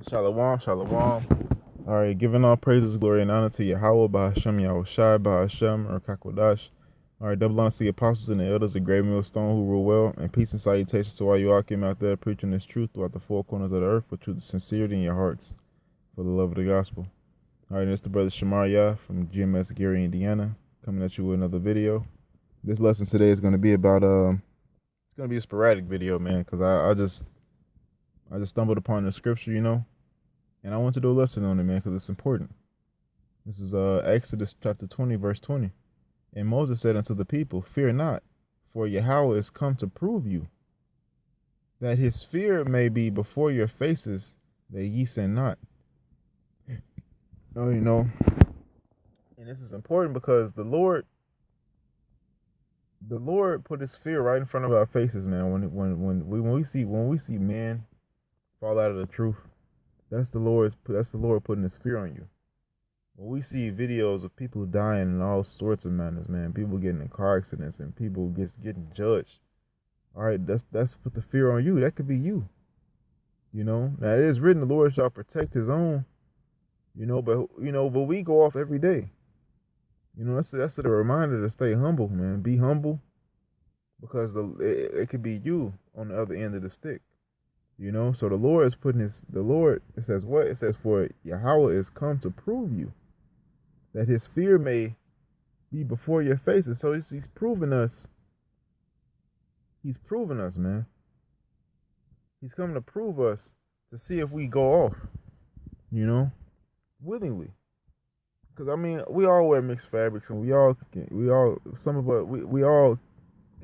Shalom, shalom. All right, giving all praises, glory, and honor to Yahweh, Bahashem, Yahushai, Bahashem, or Kakwadash. All right, double honor to the apostles and the elders of Great Millstone who rule well, and peace and salutations to all you all came out there preaching this truth throughout the four corners of the earth with truth and sincerity in your hearts for the love of the gospel. All right, and it's the brother Shamar Yah from GMS Gary, Indiana, coming at you with another video. This lesson today is going to be about it's going to be a sporadic video, man, because I just stumbled upon the scripture, and I want to do a lesson on it, man, because it's important. This is Exodus chapter 20, verse 20. And Moses said unto the people, Fear not, for Yahweh is come to prove you, that his fear may be before your faces, that ye sin not. Oh, and this is important because the Lord put his fear right in front of our faces, man. When we see men fall out of the truth, that's the Lord putting his fear on you. When we see videos of people dying in all sorts of manners, man, people getting in car accidents and people getting judged. All right, that's put the fear on you. That could be you. Now it is written, the Lord shall protect his own. But we go off every day. That's a reminder to stay humble, man. Be humble, because it could be you on the other end of the stick. So the Lord is putting it says what? It says, for Yahweh is come to prove you, that his fear may be before your faces. So he's proving us. He's proving us, man. He's coming to prove us to see if we go off, willingly. Because we all wear mixed fabrics, and we all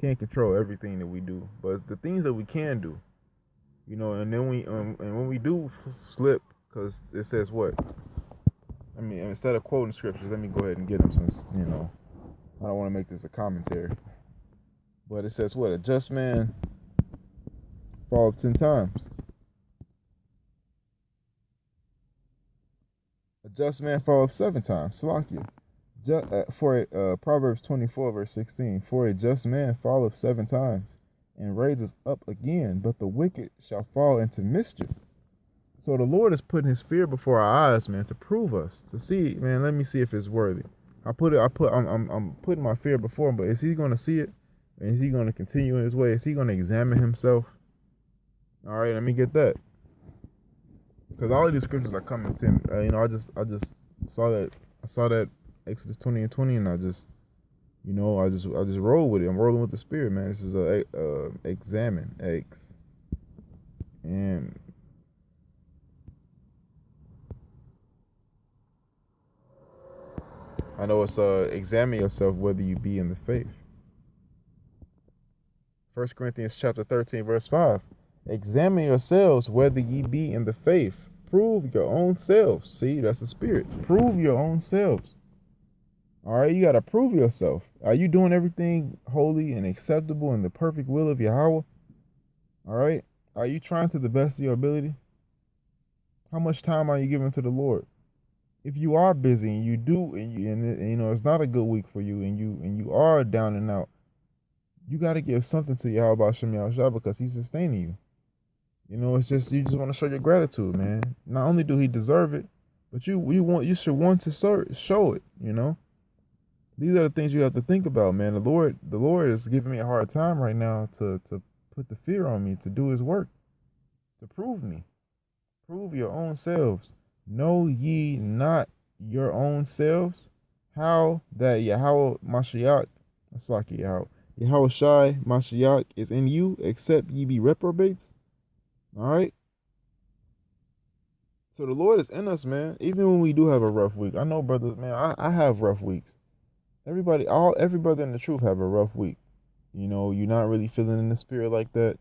can't control everything that we do, but it's the things that we can do, and then when we do slip, because it says what? Instead of quoting scriptures, let me go ahead and get them, since I don't want to make this a commentary. But it says what? A just man falleth 10 times. A just man falleth 7 times. Salakia. Proverbs 24, verse 16. For a just man falleth 7 times, and raises up again, but the wicked shall fall into mischief. So the Lord is putting his fear before our eyes, man, to prove us, to see, man, let me see if it's worthy. I'm putting my fear before him, but is he going to see it? And is he going to continue in his way? Is he going to examine himself? All right, let me get that. Because all of these scriptures are coming to him. I just saw that. I saw that Exodus 20 and 20, and I just roll with it. I'm rolling with the Spirit, man. This is examine, eggs. And I know it's examine yourself whether you be in the faith. 1 Corinthians chapter 13, verse 5. Examine yourselves whether ye be in the faith. Prove your own selves. See, that's the Spirit. Prove your own selves. All right, you got to prove yourself. Are you doing everything holy and acceptable in the perfect will of Yahweh? All right. Are you trying to the best of your ability? How much time are you giving to the Lord? If you are busy and you do, and it's not a good week for you, and you are down and out, you got to give something to Yahweh Hashem Yahushua, because he's sustaining you. It's just, you just want to show your gratitude, man. Not only do he deserve it, but you should want to show it. These are the things you have to think about, man. The Lord is giving me a hard time right now to put the fear on me to do his work, to prove me. Prove your own selves. Know ye not your own selves, how that Yahweh Mashiach, that's like Yahweh Shai Mashiach is in you, except ye be reprobates. All right. So the Lord is in us, man. Even when we do have a rough week. I know, brothers, man. I have rough weeks. Every brother in the truth have a rough week. You're not really feeling in the spirit like that.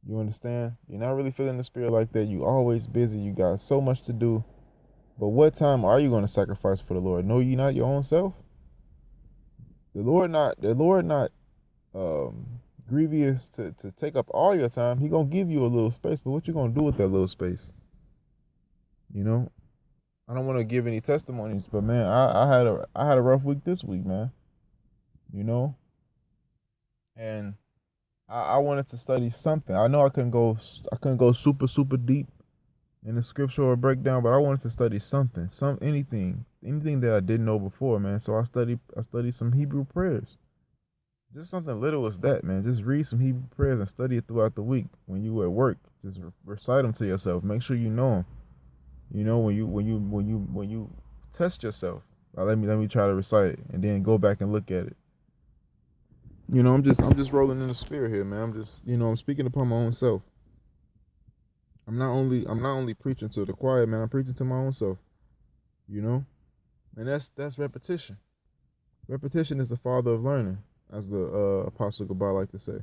You understand? You're not really feeling the spirit like that. You always busy. You got so much to do. But what time are you going to sacrifice for the Lord? Know ye not your own self? The Lord not grievous to take up all your time. He gonna give you a little space, but what you gonna do with that little space? I don't want to give any testimonies, but man, I had a rough week this week, man. And I wanted to study something. I know I couldn't go super super deep in the scriptural breakdown, but I wanted to study something, anything that I didn't know before, man. So I studied some Hebrew prayers. Just something little as that, man. Just read some Hebrew prayers and study it throughout the week. When you at work, just recite them to yourself. Make sure you know them. You know, when you test yourself. Let me try to recite it and then go back and look at it. I'm just rolling in the spirit here, man. I'm speaking upon my own self. I'm not only preaching to the choir, man. I'm preaching to my own self. You know, and that's repetition. Repetition is the father of learning, as the Apostle Gabar like to say.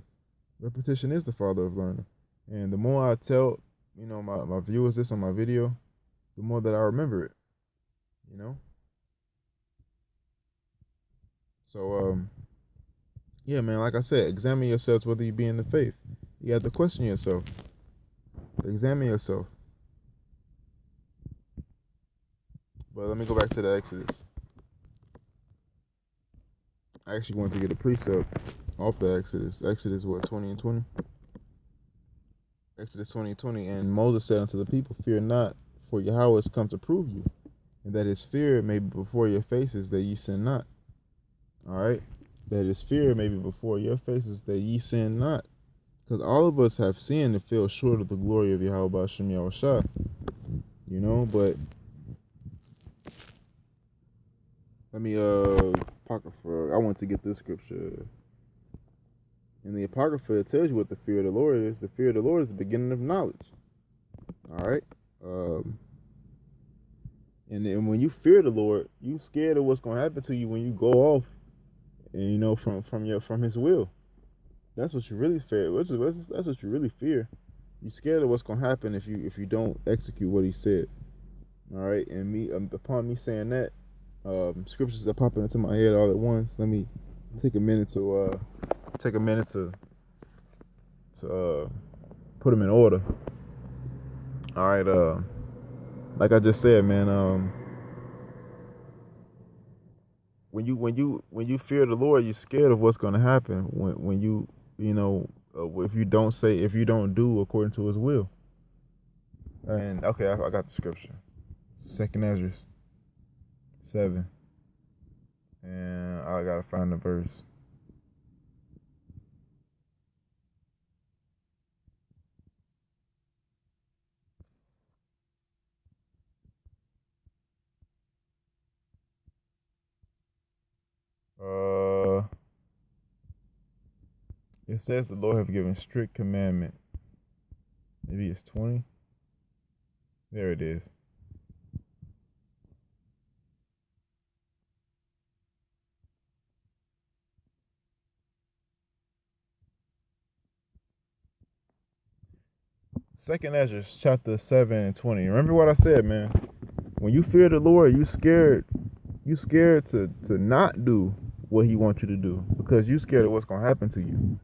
Repetition is the father of learning, and the more I tell, my viewers this on my video, the more that I remember it. You know, so yeah, man. Like I said, examine yourselves whether you be in the faith. You have to question yourself. Examine yourself. But let me go back to the Exodus. I actually wanted to get a precept off the Exodus. Exodus what, 20 and 20? Exodus 20 and 20. And Moses said unto the people, fear not, for Yahweh is come to prove you, and that his fear may be before your faces, that ye sin not. Alright? That his fear may be before your faces, that ye sin not. Because all of us have sinned and fell short of the glory of Yahweh Ba'ashem Yahushua. But let me Apocrypha. I want to get this scripture. In the Apocrypha, it tells you what the fear of the Lord is. The fear of the Lord is the beginning of knowledge. All right. And when you fear the Lord, you scared of what's going to happen to you when you go off, and from His will. That's what you really fear. That's what you really fear. You're scared of what's going to happen if you don't execute what He said. All right. And upon me saying that, scriptures are popping into my head all at once. Let me take a minute to put them in order. All right. Like I just said, man. When you fear the Lord, you're scared of what's going to happen when if you don't do according to His will. And okay, I got the scripture. 2nd Ezra 7, and I gotta find the verse. It says the Lord have given strict commandment. Maybe it's 20. There it is. Second Ezra chapter 7 and 20. Remember what I said, man. When you fear the Lord, you scared to not do what He wants you to do, because you scared of what's gonna happen to you.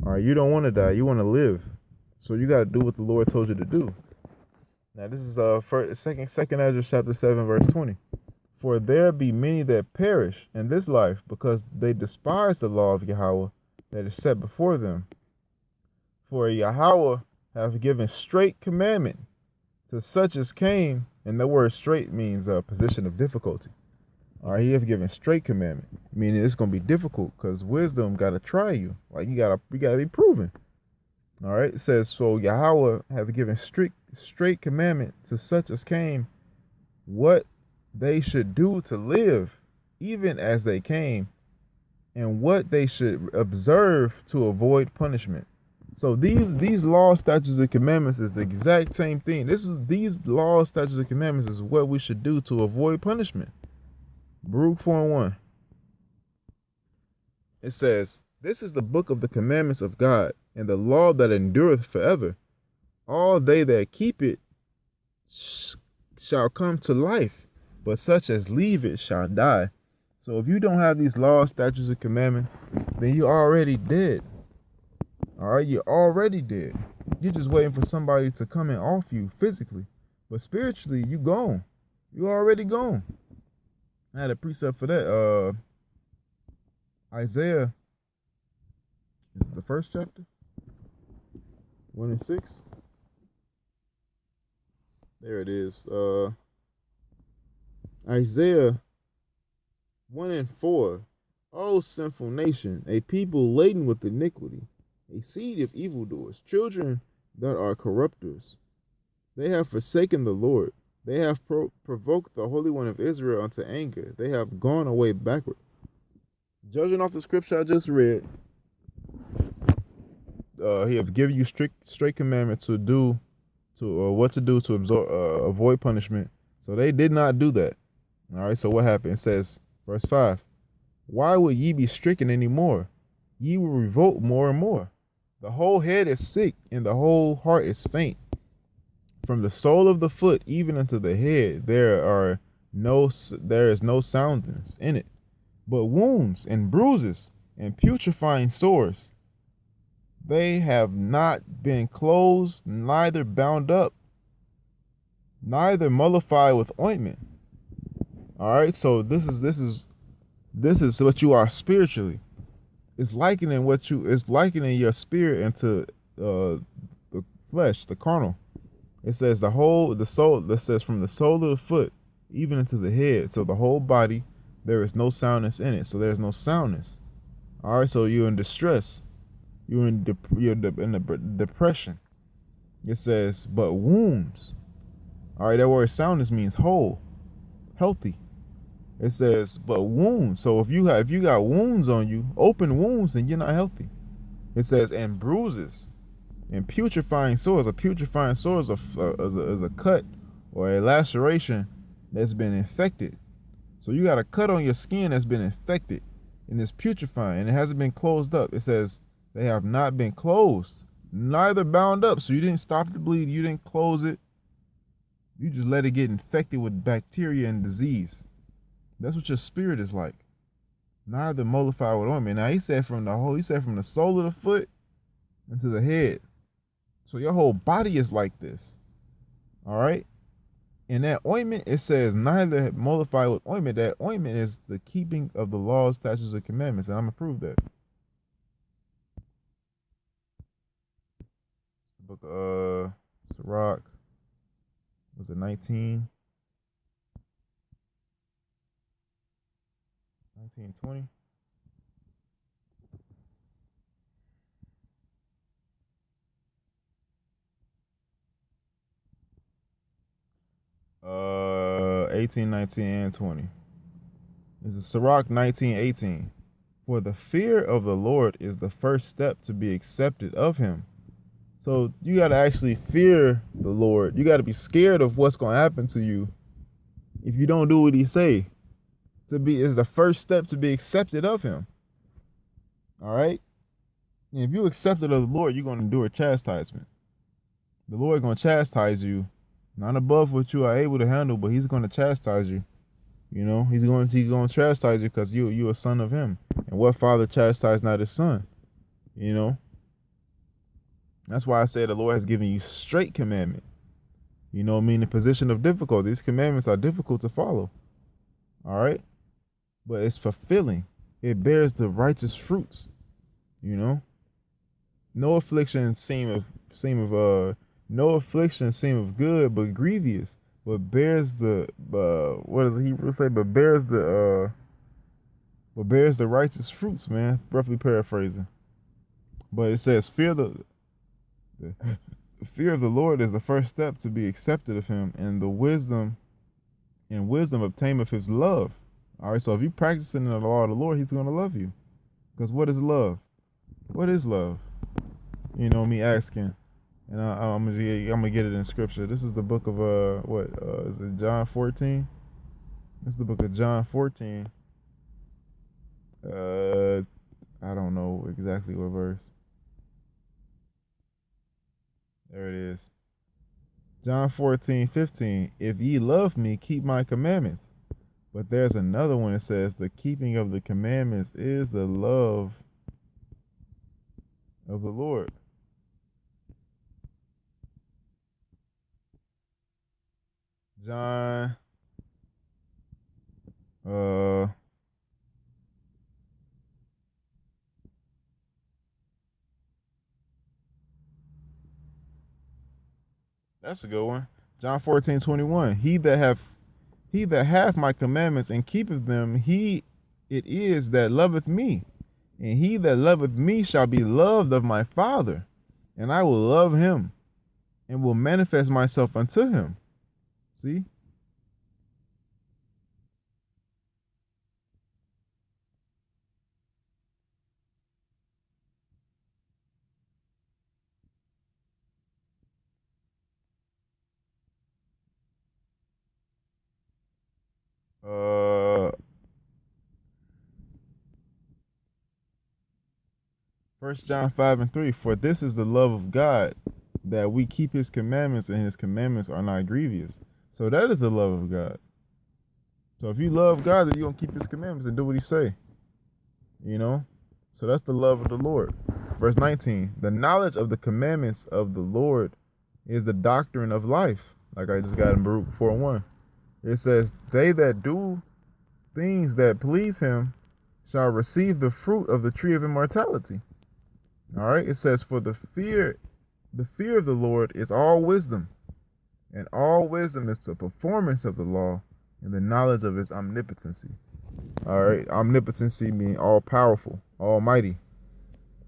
All right, you don't want to die, you want to live. So you gotta do what the Lord told you to do. Now this is second Ezra chapter 7 verse 20. For there be many that perish in this life, because they despise the law of Yahweh that is set before them. For Yahweh have given straight commandment to such as came, and the word straight means a position of difficulty. All right, He have given straight commandment, meaning it's gonna be difficult, because wisdom gotta try you. Like you gotta be proven. All right, it says, so Yahweh have given straight commandment to such as came, what they should do to live, even as they came, and what they should observe to avoid punishment. So these laws, statutes, and commandments is the exact same thing. These laws, statutes, and commandments is what we should do to avoid punishment. Baruch 4:1. It says, this is the book of the commandments of God, and the law that endureth forever. All they that keep it shall come to life, but such as leave it shall die. So if you don't have these laws, statutes, and commandments, then you're already dead. All right, you're already dead. You're just waiting for somebody to come and off you physically, but spiritually, you gone. You already gone. I had a precept for that. Isaiah is the first chapter, 1 and 6. There it is. Isaiah 1 and 4. O sinful nation, a people laden with iniquity, a seed of evildoers, children that are corrupters. They have forsaken the Lord. They have provoked the Holy One of Israel unto anger. They have gone away backward. Judging off the scripture I just read, he have given you straight commandment to do to what to do to avoid punishment. So they did not do that. All right. So what happened? It says, verse 5. Why would ye be stricken any more? Ye will revolt more and more. The whole head is sick, and the whole heart is faint. From the sole of the foot even unto the head, there is no soundness in it, but wounds and bruises and putrefying sores. They have not been closed, neither bound up, neither mollified with ointment. All right, so this is what you are spiritually. It's likening your spirit into the flesh, the carnal. It says the soul, that says from the sole of the foot even into the head. So the whole body, there is no soundness in it. So there's no soundness. All right, so you're in distress. You're in depression. It says, but wounds. All right, that word soundness means whole, healthy. It says, but wounds. So if you got wounds on you, open wounds, then you're not healthy. It says, and bruises. And putrefying sores. A putrefying sore is a cut or a laceration that's been infected. So you got a cut on your skin that's been infected and it's putrefying and it hasn't been closed up. It says they have not been closed, neither bound up. So you didn't stop the bleed, you didn't close it. You just let it get infected with bacteria and disease. That's what your spirit is like. Neither mollified with ointment. Now he said from the sole of the foot into the head. So your whole body is like this. All right? And that ointment, it says neither mollified with ointment. That ointment is the keeping of the laws, statutes, and commandments. And I'm going to prove that. The book of Sirach, was it 19? 1920? 18, 19, and 20. This is Sirach 19:18. For the fear of the Lord is the first step to be accepted of him. So you got to actually fear the Lord. You got to be scared of what's going to happen to you if you don't do what he say. Is the first step to be accepted of him. All right? And if you accepted of the Lord, you're going to endure chastisement. The Lord going to chastise you, not above what you are able to handle, but he's going to chastise you. You know, he's going to chastise you because you're a son of him. And what father chastised not his son? You know? That's why I say the Lord has given you straight commandment. You know, mean the position of difficulty. These commandments are difficult to follow. All right? But it's fulfilling. It bears the righteous fruits. You know? No affliction seem of good, but grievous. But bears the what does the Hebrew say? But bears the righteous fruits, man. Roughly paraphrasing. But it says the fear of the Lord is the first step to be accepted of him, and wisdom obtaineth his love. All right, so if you practicing the law of the Lord, he's going to love you. Because what is love? What is love? You know, me asking. And I'm gonna get it in scripture. This is the book of is it John 14? This is the book of John 14. I don't know exactly what verse. There it is. John 14:15. If ye love me, keep my commandments. But there's another one that says the keeping of the commandments is the love of the Lord. John that's a good one. John 14:21. He that hath my commandments and keepeth them, he it is that loveth me. And he that loveth me shall be loved of my Father, and I will love him and will manifest myself unto him. See? Uh 1 John 5:3. For this is the love of God, that we keep his commandments, and his commandments are not grievous. So that is the love of God. So if you love God, then you're gonna keep his commandments and do what he say. You know? So that's the love of the Lord. Verse 19. The knowledge of the commandments of the Lord is the doctrine of life. Like I just got in Baruch 4:1. It says, they that do things that please him shall receive the fruit of the tree of immortality. All right. It says, for the fear of the Lord is all wisdom, and all wisdom is the performance of the law and the knowledge of his omnipotency. All right. Omnipotency means all powerful, almighty.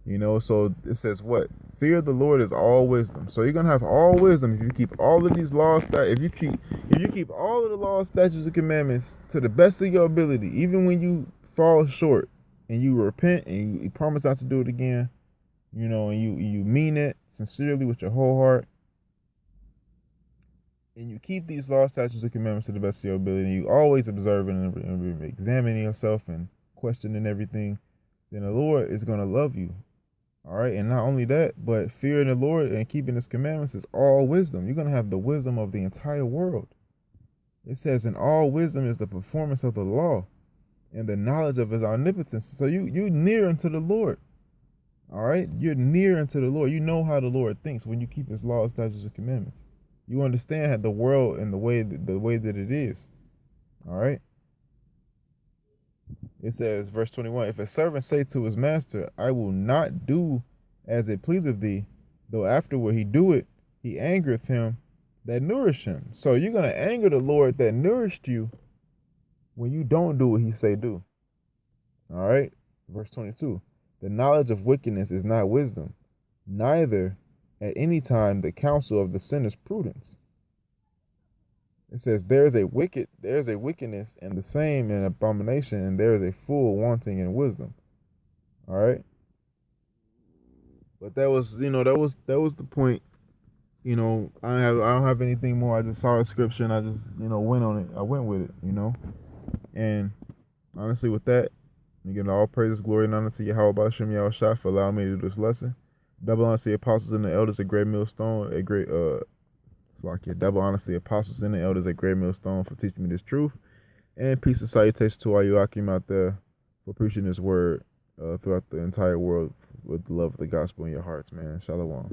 You know, so it says what? Fear of the Lord is all wisdom. So you're gonna have all wisdom if you keep all of these laws. If you keep all of the laws, statutes, and commandments to the best of your ability, even when you fall short and you repent and you promise not to do it again, you know, and you mean it sincerely with your whole heart, and you keep these laws, statutes, and commandments to the best of your ability, and you always observing and examining yourself and questioning everything, then the Lord is gonna love you. All right. And not only that, but fearing the Lord and keeping his commandments is all wisdom. You're going to have the wisdom of the entire world. It says, in all wisdom is the performance of the law and the knowledge of his omnipotence. So you near unto the Lord. All right. You're near unto the Lord. You know how the Lord thinks when you keep his laws, statutes, and commandments. You understand the world and the way that it is. All right. It says, verse 21, if a servant say to his master, I will not do as it pleaseth thee, though afterward he do it, he angereth him that nourished him. So you're going to anger the Lord that nourished you when you don't do what he say do. All right. Verse 22, the knowledge of wickedness is not wisdom, neither at any time the counsel of the sinner prudence. It says, there is a wickedness, and the same an abomination, and there is a fool wanting in wisdom. All right. But that was, that was the point. You know, I don't have anything more. I just saw a scripture and I just, went on it. I went with it. And honestly, with that, we give all praises, glory, and honor to Yahweh B'Shem Yahushua for allowing me to do this lesson. Double honor to the apostles and the elders, a great millstone, a great double honor to the apostles and the elders at Great Millstone for teaching me this truth. And peace and salutation to all you Akim out there for preaching this word throughout the entire world with the love of the gospel in your hearts, man. Shalom.